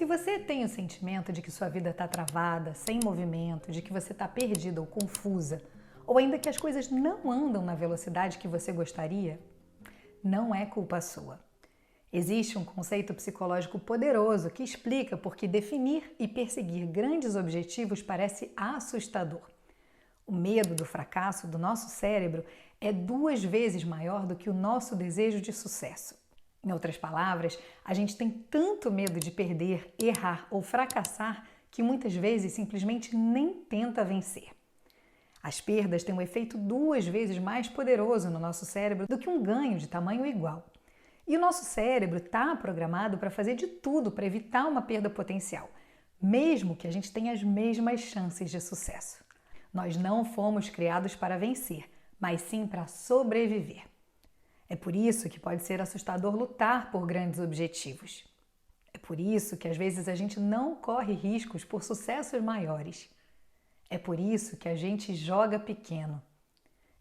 Se você tem o sentimento de que sua vida está travada, sem movimento, de que você está perdida ou confusa, ou ainda que as coisas não andam na velocidade que você gostaria, não é culpa sua. Existe um conceito psicológico poderoso que explica por que definir e perseguir grandes objetivos parece assustador. O medo do fracasso do nosso cérebro é 2 vezes maior do que o nosso desejo de sucesso. Em outras palavras, a gente tem tanto medo de perder, errar ou fracassar que muitas vezes simplesmente nem tenta vencer. As perdas têm um efeito 2 vezes mais poderoso no nosso cérebro do que um ganho de tamanho igual. E o nosso cérebro está programado para fazer de tudo para evitar uma perda potencial, mesmo que a gente tenha as mesmas chances de sucesso. Nós não fomos criados para vencer, mas sim para sobreviver. É por isso que pode ser assustador lutar por grandes objetivos. É por isso que às vezes a gente não corre riscos por sucessos maiores. É por isso que a gente joga pequeno.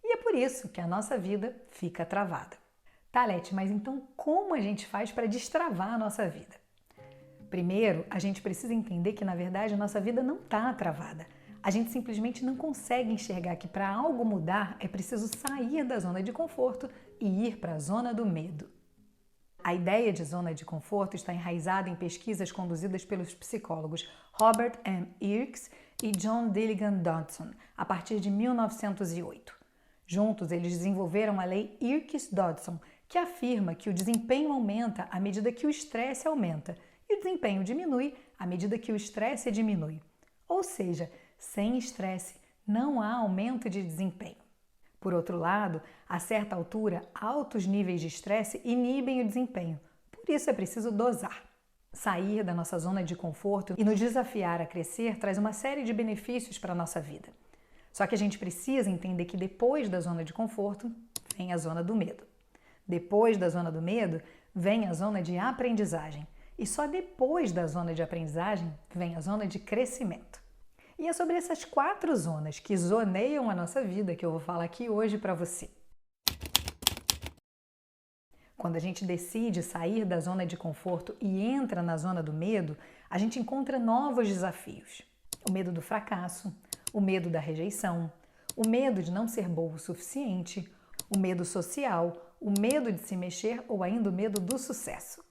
E é por isso que a nossa vida fica travada. Tá, Leti, mas então como a gente faz para destravar a nossa vida? Primeiro, a gente precisa entender que na verdade a nossa vida não está travada. A gente simplesmente não consegue enxergar que para algo mudar é preciso sair da zona de conforto e ir para a zona do medo. A ideia de zona de conforto está enraizada em pesquisas conduzidas pelos psicólogos Robert M. Irks e John Dilligan Dodson, a partir de 1908. Juntos, eles desenvolveram a lei Irks-Dodson, que afirma que o desempenho aumenta à medida que o estresse aumenta e o desempenho diminui à medida que o estresse diminui. Ou seja, sem estresse não há aumento de desempenho. Por outro lado, a certa altura, altos níveis de estresse inibem o desempenho. Por isso é preciso dosar. Sair da nossa zona de conforto e nos desafiar a crescer traz uma série de benefícios para a nossa vida. Só que a gente precisa entender que depois da zona de conforto vem a zona do medo. Depois da zona do medo vem a zona de aprendizagem. E só depois da zona de aprendizagem vem a zona de crescimento. E é sobre essas 4 zonas que zoneiam a nossa vida que eu vou falar aqui hoje para você. Quando a gente decide sair da zona de conforto e entra na zona do medo, a gente encontra novos desafios. O medo do fracasso, o medo da rejeição, o medo de não ser boa o suficiente, o medo social, o medo de se mexer ou ainda o medo do sucesso.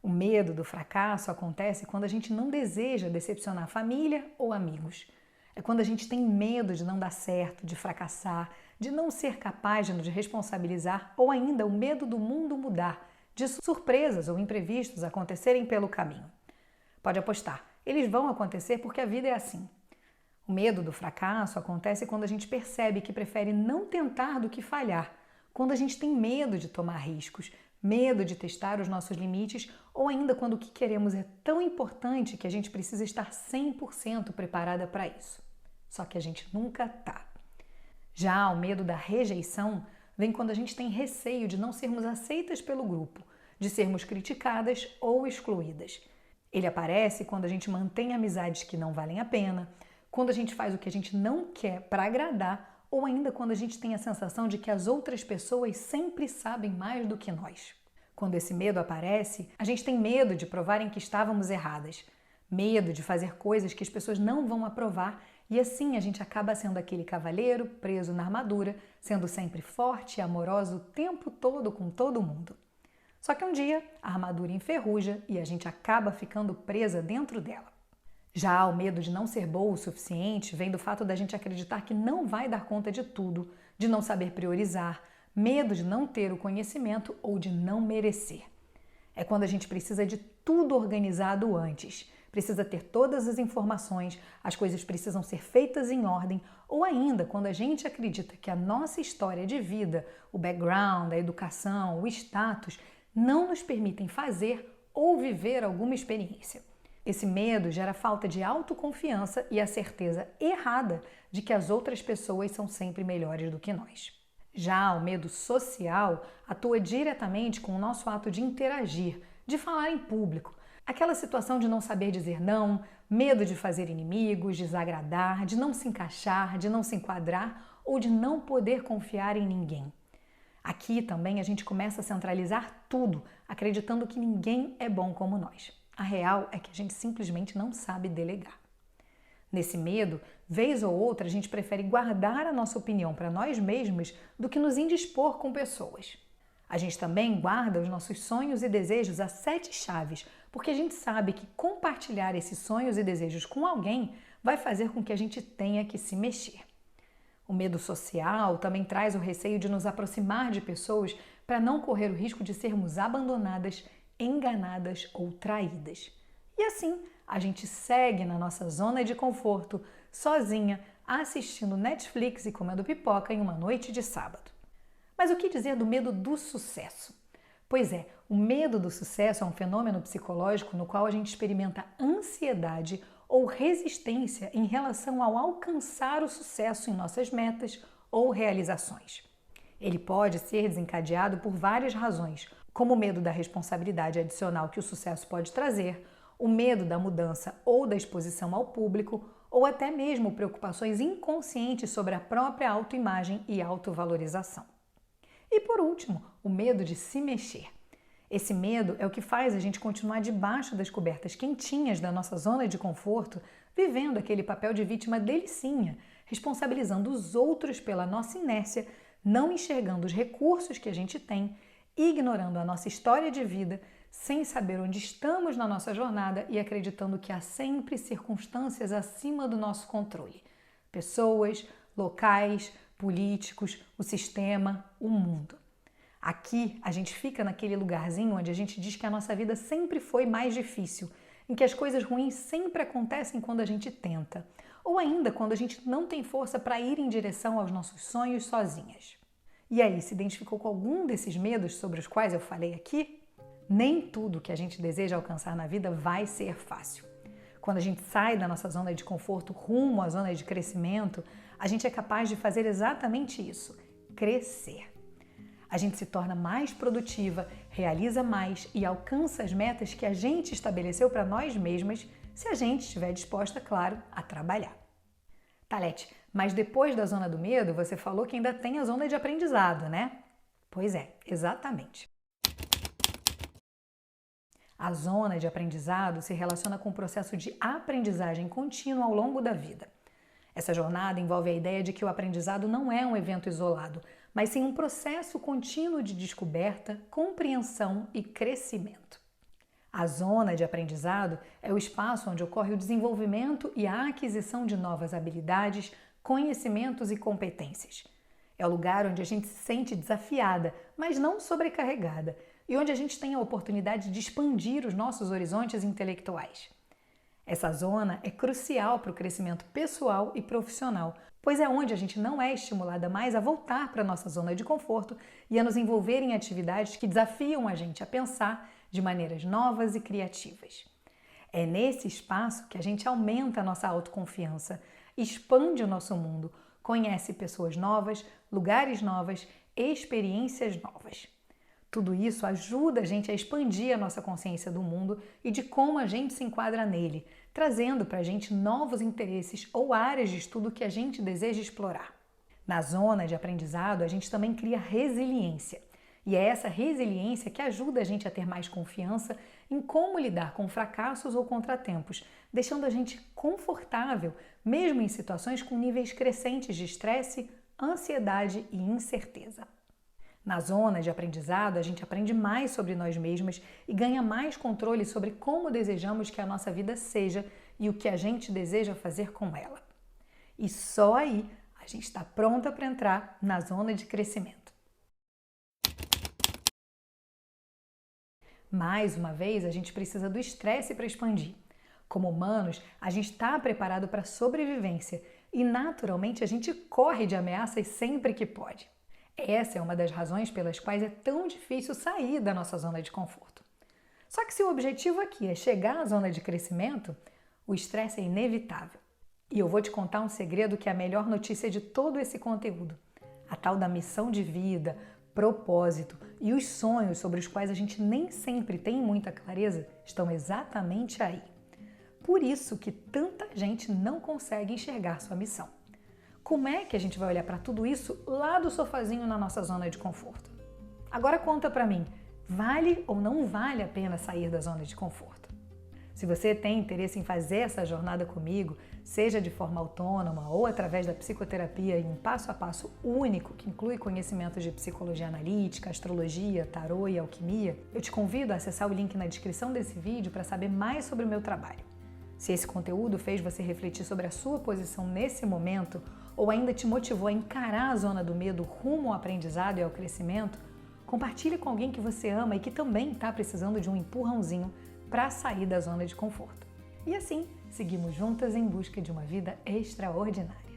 O medo do fracasso acontece quando a gente não deseja decepcionar a família ou amigos. É quando a gente tem medo de não dar certo, de fracassar, de não ser capaz de nos responsabilizar ou ainda o medo do mundo mudar, de surpresas ou imprevistos acontecerem pelo caminho. Pode apostar, eles vão acontecer porque a vida é assim. O medo do fracasso acontece quando a gente percebe que prefere não tentar do que falhar, quando a gente tem medo de tomar riscos, medo de testar os nossos limites ou ainda quando o que queremos é tão importante que a gente precisa estar 100% preparada para isso. Só que a gente nunca tá. Já o medo da rejeição vem quando a gente tem receio de não sermos aceitas pelo grupo, de sermos criticadas ou excluídas. Ele aparece quando a gente mantém amizades que não valem a pena, quando a gente faz o que a gente não quer para agradar ou ainda quando a gente tem a sensação de que as outras pessoas sempre sabem mais do que nós. Quando esse medo aparece, a gente tem medo de provarem que estávamos erradas, medo de fazer coisas que as pessoas não vão aprovar e assim a gente acaba sendo aquele cavalheiro preso na armadura, sendo sempre forte e amoroso o tempo todo com todo mundo. Só que um dia a armadura enferruja e a gente acaba ficando presa dentro dela. Já o medo de não ser boa o suficiente vem do fato da gente acreditar que não vai dar conta de tudo, de não saber priorizar, medo de não ter o conhecimento ou de não merecer. É quando a gente precisa de tudo organizado antes, precisa ter todas as informações, as coisas precisam ser feitas em ordem, ou ainda quando a gente acredita que a nossa história de vida, o background, a educação, o status, não nos permitem fazer ou viver alguma experiência. Esse medo gera falta de autoconfiança e a certeza errada de que as outras pessoas são sempre melhores do que nós. Já o medo social atua diretamente com o nosso ato de interagir, de falar em público. Aquela situação de não saber dizer não, medo de fazer inimigos, desagradar, de não se encaixar, de não se enquadrar ou de não poder confiar em ninguém. Aqui também a gente começa a centralizar tudo, acreditando que ninguém é bom como nós. A real é que a gente simplesmente não sabe delegar. Nesse medo, vez ou outra, a gente prefere guardar a nossa opinião para nós mesmos do que nos indispor com pessoas. A gente também guarda os nossos sonhos e desejos a 7 chaves, porque a gente sabe que compartilhar esses sonhos e desejos com alguém vai fazer com que a gente tenha que se mexer. O medo social também traz o receio de nos aproximar de pessoas para não correr o risco de sermos abandonadas, enganadas ou traídas. E assim, a gente segue na nossa zona de conforto, sozinha, assistindo Netflix e comendo pipoca em uma noite de sábado. Mas o que dizer do medo do sucesso? Pois é, o medo do sucesso é um fenômeno psicológico no qual a gente experimenta ansiedade ou resistência em relação ao alcançar o sucesso em nossas metas ou realizações. Ele pode ser desencadeado por várias razões, como o medo da responsabilidade adicional que o sucesso pode trazer, o medo da mudança ou da exposição ao público, ou até mesmo preocupações inconscientes sobre a própria autoimagem e autovalorização. E por último, o medo de se mexer. Esse medo é o que faz a gente continuar debaixo das cobertas quentinhas da nossa zona de conforto, vivendo aquele papel de vítima delicinha, responsabilizando os outros pela nossa inércia, não enxergando os recursos que a gente tem, ignorando a nossa história de vida, sem saber onde estamos na nossa jornada e acreditando que há sempre circunstâncias acima do nosso controle. Pessoas, locais, políticos, o sistema, o mundo. Aqui a gente fica naquele lugarzinho onde a gente diz que a nossa vida sempre foi mais difícil, em que as coisas ruins sempre acontecem quando a gente tenta, ou ainda quando a gente não tem força para ir em direção aos nossos sonhos sozinhas. E aí, se identificou com algum desses medos sobre os quais eu falei aqui? Nem tudo que a gente deseja alcançar na vida vai ser fácil. Quando a gente sai da nossa zona de conforto rumo à zona de crescimento, a gente é capaz de fazer exatamente isso, crescer. A gente se torna mais produtiva, realiza mais e alcança as metas que a gente estabeleceu para nós mesmas se a gente estiver disposta, claro, a trabalhar. Thalete, mas depois da zona do medo, você falou que ainda tem a zona de aprendizado, né? Pois é, exatamente. A zona de aprendizado se relaciona com o processo de aprendizagem contínua ao longo da vida. Essa jornada envolve a ideia de que o aprendizado não é um evento isolado, mas sim um processo contínuo de descoberta, compreensão e crescimento. A zona de aprendizado é o espaço onde ocorre o desenvolvimento e a aquisição de novas habilidades, conhecimentos e competências. É o lugar onde a gente se sente desafiada, mas não sobrecarregada, e onde a gente tem a oportunidade de expandir os nossos horizontes intelectuais. Essa zona é crucial para o crescimento pessoal e profissional, pois é onde a gente não é estimulada mais a voltar para a nossa zona de conforto e a nos envolver em atividades que desafiam a gente a pensar de maneiras novas e criativas. É nesse espaço que a gente aumenta a nossa autoconfiança, expande o nosso mundo, conhece pessoas novas, lugares novos, experiências novas. Tudo isso ajuda a gente a expandir a nossa consciência do mundo e de como a gente se enquadra nele, trazendo para a gente novos interesses ou áreas de estudo que a gente deseja explorar. Na zona de aprendizado, a gente também cria resiliência. E é essa resiliência que ajuda a gente a ter mais confiança em como lidar com fracassos ou contratempos, deixando a gente confortável, mesmo em situações com níveis crescentes de estresse, ansiedade e incerteza. Na zona de aprendizado, a gente aprende mais sobre nós mesmas e ganha mais controle sobre como desejamos que a nossa vida seja e o que a gente deseja fazer com ela. E só aí a gente está pronta para entrar na zona de crescimento. Mais uma vez, a gente precisa do estresse para expandir. Como humanos, a gente está preparado para a sobrevivência e naturalmente a gente corre de ameaças sempre que pode. Essa é uma das razões pelas quais é tão difícil sair da nossa zona de conforto. Só que se o objetivo aqui é chegar à zona de crescimento, o estresse é inevitável. E eu vou te contar um segredo que é a melhor notícia de todo esse conteúdo. A tal da missão de vida, propósito e os sonhos sobre os quais a gente nem sempre tem muita clareza estão exatamente aí. Por isso que tanta gente não consegue enxergar sua missão. Como é que a gente vai olhar para tudo isso lá do sofazinho na nossa zona de conforto? Agora conta para mim, vale ou não vale a pena sair da zona de conforto? Se você tem interesse em fazer essa jornada comigo, seja de forma autônoma ou através da psicoterapia em um passo a passo único, que inclui conhecimentos de psicologia analítica, astrologia, tarô e alquimia, eu te convido a acessar o link na descrição desse vídeo para saber mais sobre o meu trabalho. Se esse conteúdo fez você refletir sobre a sua posição nesse momento ou ainda te motivou a encarar a zona do medo rumo ao aprendizado e ao crescimento, compartilhe com alguém que você ama e que também está precisando de um empurrãozinho para sair da zona de conforto. E assim, seguimos juntas em busca de uma vida extraordinária.